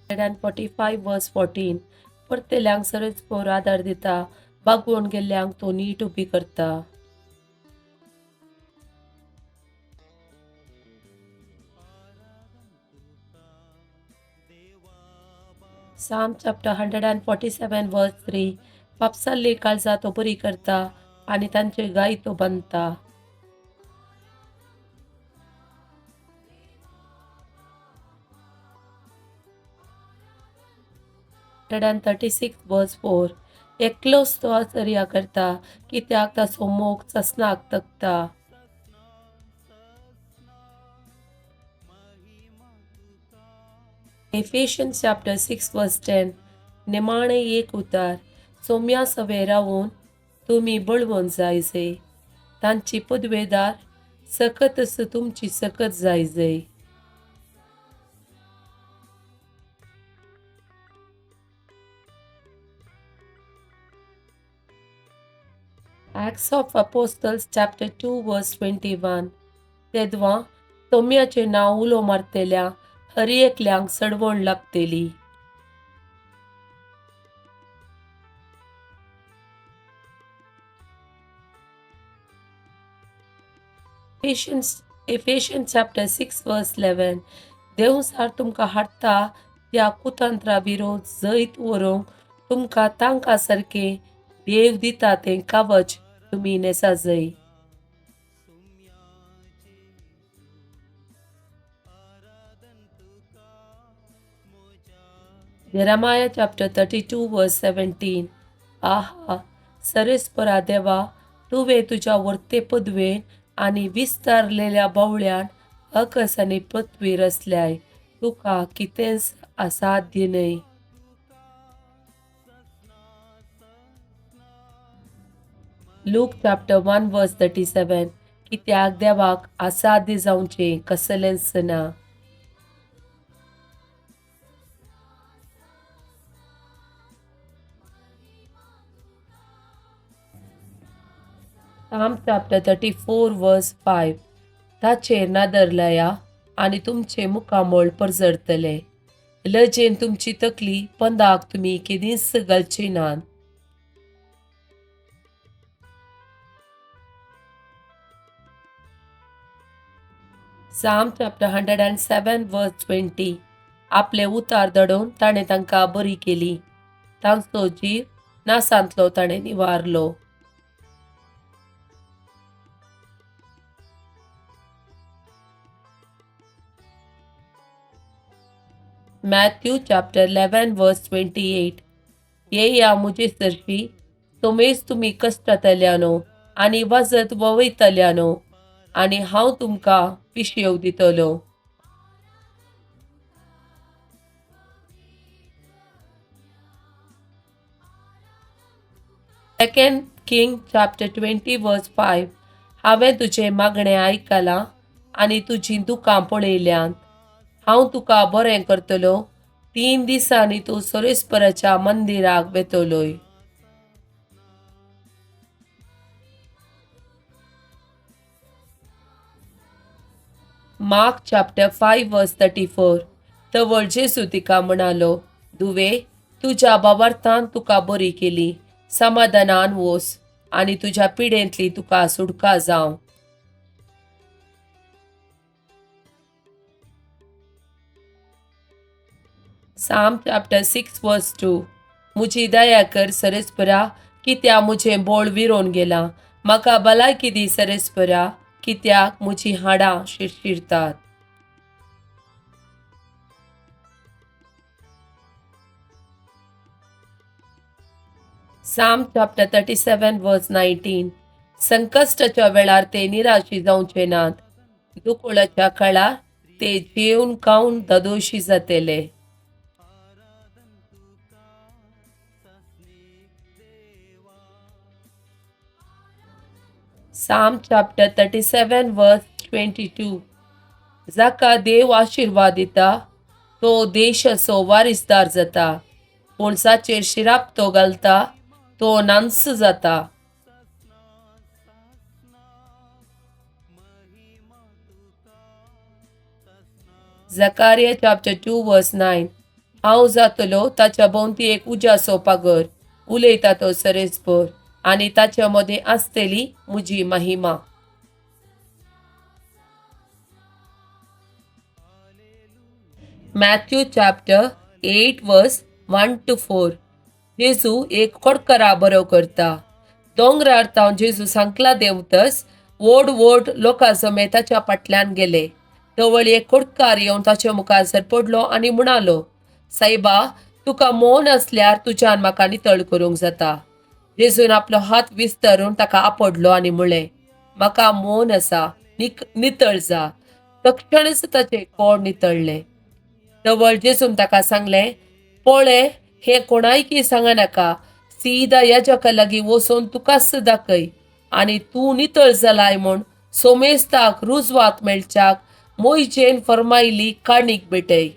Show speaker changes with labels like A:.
A: 145 verse 14. परतेल्यांक सरस्पोर आदार दिता, बागवून गेल्ल्यांक तो नीट उबी करता. Psalm chapter 147 verse 3. पापसाल्ली काळजा तो बरी करता आणि तांचे गाय तो बांदता. Psalm 136 verse 4. एकलोच तो आश्चर्य करता, कित्याक ताचो मोग ससनाक तगता. Ephesians chapter 6 verse 10. निमाणे एक उतार. सौम्या सवे रावून तुम्ही बळवून जायचे. तांची पदवेदार सकतच तुमची सकत जायचे. Acts of Apostles chapter 2 verse 21. तेदवा सौम्याचे नाव उलो मारतेल्या हर एकल्यांक सडवण लागतेली. Ephesians chapter 6 verse 11. देव सार तुमकां हाडटा त्या कुतंत्रा विरोध जैत व्हरूंक तुमकां तांकां सारके देव दिता तें कवच तुमी नेसा जै. Jeremiah chapter 32 verse 17. आहा, सरस्परा देवा, तुवें तुज्या वर्ते पदवेन आनी विस्तारलेल्या बावळ्यान आकाश आनी पृथ्वी रचल्याय. तुका कितेंच असाध्य न्हय. Luke chapter 1 verse 37. कित्याक देवाक असाध्य जावचें कसलेंच ना. Psalm chapter 34 verse 5. ताचेर नादर लाया आनी तुमचे मुखामोळ परजडतले. लजेन तुमची तकली पंदाक तुमी केदींच घालची नात. Psalm chapter 107 verse 20. आपले उतार दडोवन ताणें तांकां बरी केली. तांचो जीव नासांतलो ताणें निवारलो. Matthew chapter 11 verse 28. ये या मुझे सरशी, सोमेज तुमी कश्टांतल्यानो आनी वाजत ववयतल्यानो, आनी हांव तुमकां पिशेव दितलो. Second King chapter 20 verse 5. हांवें तुजें मागणें आयकलां आनी तुजीं दुकां पळयल्यांत. हांव तुका बरें करतलो. 3 दिसांनी तूं सरस्पराच्या मंदिराक वेतलोय. Mark chapter 5 verse 34. तवळ जेजू तिका म्हणालो, दुवे, तुज्या बाबार्थान तुका बरी केली. समाधानान वोस आनी तुज्या पिडेंतली तुका सुटका जावं. Psalm chapter 6 verse 2. मुजी दया कर सरस्परा, कित्याक मुझें बोळ विरोन गेला. म्हाका भलायकी दी सरस्परा, कित्याक मुजी हाडां शिरशिरतात. Psalm chapter 37 verse 19. संकष्टाच्या वेळार ते निराशी जावचे नात. दुखोळाच्या काळार ते जेवन खावन ददोशी जातले. Psalm chapter 37 verse 22. जाका देव आशीर्वाद दिता, तो देशाचो वारिसदार जाता. पणसाचेर शिराप तो घालता, तो नांस जाता. Zechariah chapter 2 verse 9. हांव जातलो ताच्या भोवती एक उज्याचो पागर, उलयता तो सरेस्पर, आनी ताच्या मदें आसतली म्हजी महिमा. मॅथ्यू चॅप्टर 8 वर्स 1 to 4. जेजू एक खोडकारा बरो करता. दोंगरार तावन जेजू सांकला देंवतस व्हड व्हड लोकां जमे ताच्या फाटल्यान गेले. जवळ एक खोडकार येवन ताच्या मुखार सर पडलो आनी म्हणालो, सायबा, तुका मौन असल्यार तुज्यान म्हाका नितळ करूंक जाता. जेजून आपलो हात विस्तरून ताका आपडलो आनी म्हळें, म्हाका मौन आसा, नितळ जा. तक्षणच ताचें कोड नितळ्ळें. जवळ जेजून ताका सांगलें, पळय, हें कोणायकी सांगा नाका. सीदा याजका लागीं वचून तुकाच दाखय आनी तूं नितळ जालाय म्हूण सोमेस्ताक रुजवात मेळच्याक मोयजेन फर्मायिल्ली काणीक भेटय.